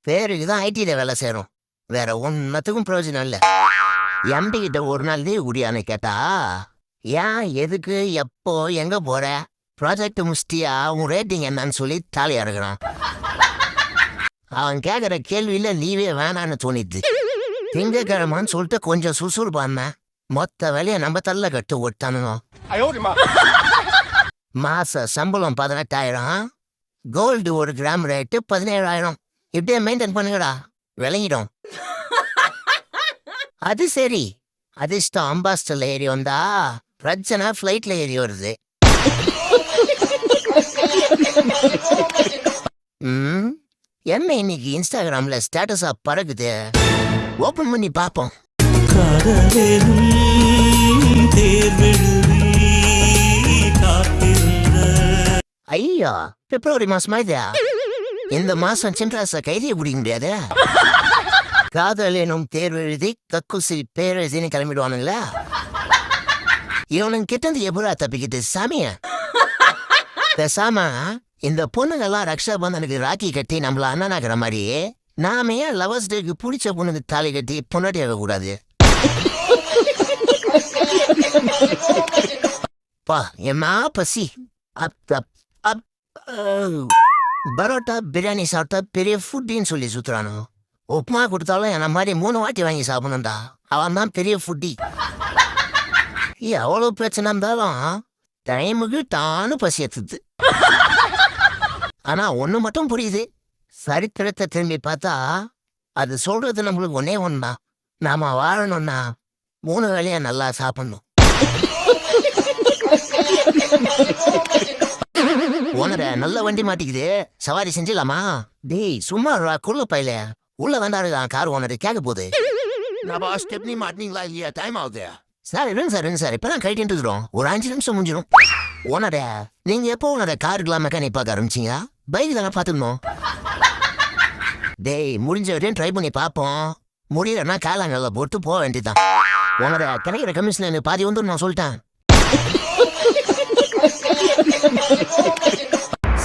பேருக்கு தான் ஐடியில் வேலை சேரும், வேற ஒன்னத்துக்கும் பிரயோஜனம் இல்லை. எம்பி கிட்ட ஒரு நாள் லீவ் குடியான்னு கேட்டா, ஏன் எதுக்கு எப்போ எங்க போற, ப்ராஜெக்ட் முடிச்சிட்டியா, உன் ரேட்டிங் என்னன்னு சொல்லி தாலியா இருக்கிறான். அவன் கேட்குற கேள்வியில லீவே வேணான்னு தோணிடுது. திங்கக்கிழமான்னு சொல்லிட்டு கொஞ்சம் சுறுசுறுப்பாம மொத்த வேலையை நம்ம தள்ள கட்டு ஓட்டானுங்க. மாச சம்பளம் 18,000, கோல்டு 1 கிராம் ரேட்டு 17,000. இப்படியே மெயின்டைன் பண்ணுங்கடா, விளங்கிடும். அது சரி, அதிர்ஷ்டம் அம்பாஸ்டர்ல ஏறி வந்தா பிரச்சனை ஃப்ளைட்ல ஏறி வருது. என்ன இன்னைக்கு இன்ஸ்டாகிராம்ல ஸ்டேட்டஸா பறக்குது, ஓபன் பண்ணி பாப்போம். ஐயா, பிப்ரவரி மாசமா இது? இந்த மாசம் சின்ராச கைதிய குடிக்க முடியாது. காதல் எனும் தேர்வு எழுதி கக்குசி பேரெழுதின்னு கிளம்பிடுவானுங்களா? இவனுங்க கிட்ட இருந்து எப்படா தப்பிக்கிட்டு சாமிய? பேசாம இந்த பொண்ணுங்கெல்லாம் ரக்ஷா பந்தனுக்கு ராக்கி கட்டி நம்மள அண்ணனாக்குற மாதிரி நாம ஏன் லவர்ஸ் டேக்கு பிடிச்ச பொண்ணுக்கு தாலி கட்டி பொண்டாட்டி ஆக கூடாது? பா எம்மா பசி. பரோட்டா பிரியாணி சாப்பிட்டா பெரிய ஃபுட்டின்னு சொல்லி சுத்துறானோ. உப்புமா கொடுத்தாலும் என்ன மாதிரி 3 வாட்டி வாங்கி சாப்பிடணும்டா. அவன் தான் பெரிய ஃபுட்டி. எவ்வளோ பிரச்சனை இருந்தாலும் டைமுக்கு தானு பசி எடுத்துது. ஆனா ஒண்ணு மட்டும் புரியுது, சரித்திரத்தை திரும்பி பார்த்தா அது சொல்றது நம்மளுக்கு ஒன்னே ஒண்ணுதான். நாம வாழணும்னா 3 வேளையா நல்லா சாப்பிடணும். ஓனர நல்ல வண்டி மாட்டிக்குது, சவாரி செஞ்சிடலாமா? டேய் சும்மா குள்ள பையில உள்ள வேண்டாம், கார் ஓனர் கேட்க போகுது. ஸ்டெப்னி மாட்டினீங்களா இல்லையா, டைம் ஆகுது. சார் இருங்க சார், இருங்க சார், இப்பதான் கைட்டு இருக்கிறோம், ஒரு 5 நிமிஷம் முடிஞ்சிடும். ஓனர நீங்க எப்போ ஓனர காருக்குலாம் மெக்கானிக் பார்க்க ஆரம்பிச்சீங்க? பைக் தானே பார்த்துக்கணும். டேய் முடிஞ்ச வரையும் ட்ரை பண்ணி பார்ப்போம், முடியலன்னா காலாங்கல்ல போட்டு போக வேண்டியதுதான். ஓனர கிடைக்கிற கமிஷன் பாதி வந்து நான் சொல்லிட்டேன்.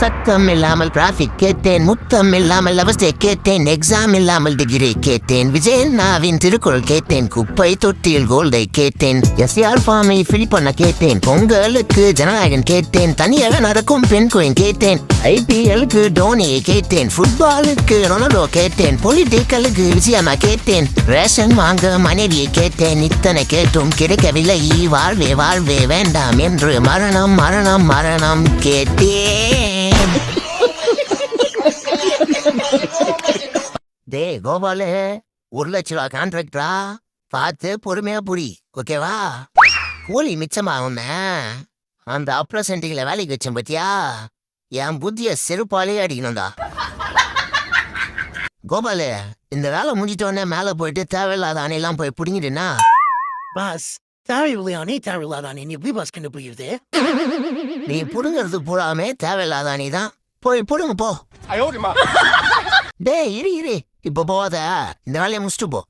சத்தம் இல்லாமல் டிராபிக் கேட்டேன், முத்தம் இல்லாமல் அவஸ்தை கேட்டேன், எக்ஸாம் இல்லாமல் டிகிரி கேட்டேன், விஜயண்ணாவின் திருக்குறள் கேட்டேன், குப்பை தொட்டியில் கோல்டை கேட்டேன், எஸ்ஆர் ஃபார்மை ஃபில் பண்ண கேட்டேன், பொங்கலுக்கு ஜனநாயகன் கேட்டேன், தனியாக நடக்கும் பெண் கோயின் கேட்டேன், ஐபிஎலுக்கு டோனியை கேட்டேன், ஃபுட்பாலுக்கு ரொனால்டோ கேட்டேன், பொலிட்டிக்கலுக்கு விஜயம்மா கேட்டேன், ரேஷன் வாங்க மனைவியை கேட்டேன். இத்தனை கேட்டும் கிடைக்கவில்லை, வாழ்வே வாழ்வே வேண்டாம் என்று மரணம் மரணம் மரணம் கேட்டேன். டே கோபாலு, 1 லட்ச ரூபா கான்ட்ராக்டரா, பார்த்து பொறுமையா புரி, ஓகேவா? கூலி மிச்சமாகும். அந்த அப்ரசென்டிங்ல வேலைக்கு வச்சேன் பத்தியா, என் புத்திய செருப்பாலே அடிக்கணும்டா. கோபாலு, இந்த வேலை முடிஞ்சிட்டோன்னே மேல போயிட்டு தேவையில்லாத அணையெல்லாம் போய் பிடிங்கிட்டுனா. பாஸ், தேவையில்லையானே தேவையில்லாதானே நீ எப்படி பாஸ் கண்டுபிடிக்கிறது? நீ புடுங்கிறது பூராமே தேவையில்லாத அணி தான், போய் புடுங்க போ. டே இரு இரு, இப்ப போவாத, இந்த வேலையை முடிச்சுட்டு போ.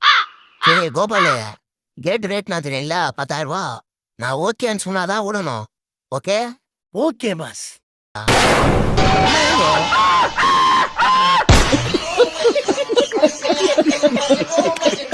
சரி கோபாலு, கேட் ரேட் நான் தெரியல 10,000 ரூபா. நான் ஓகேன்னு சொன்னாதான் விடணும், okay? Okay boss. Oh my God.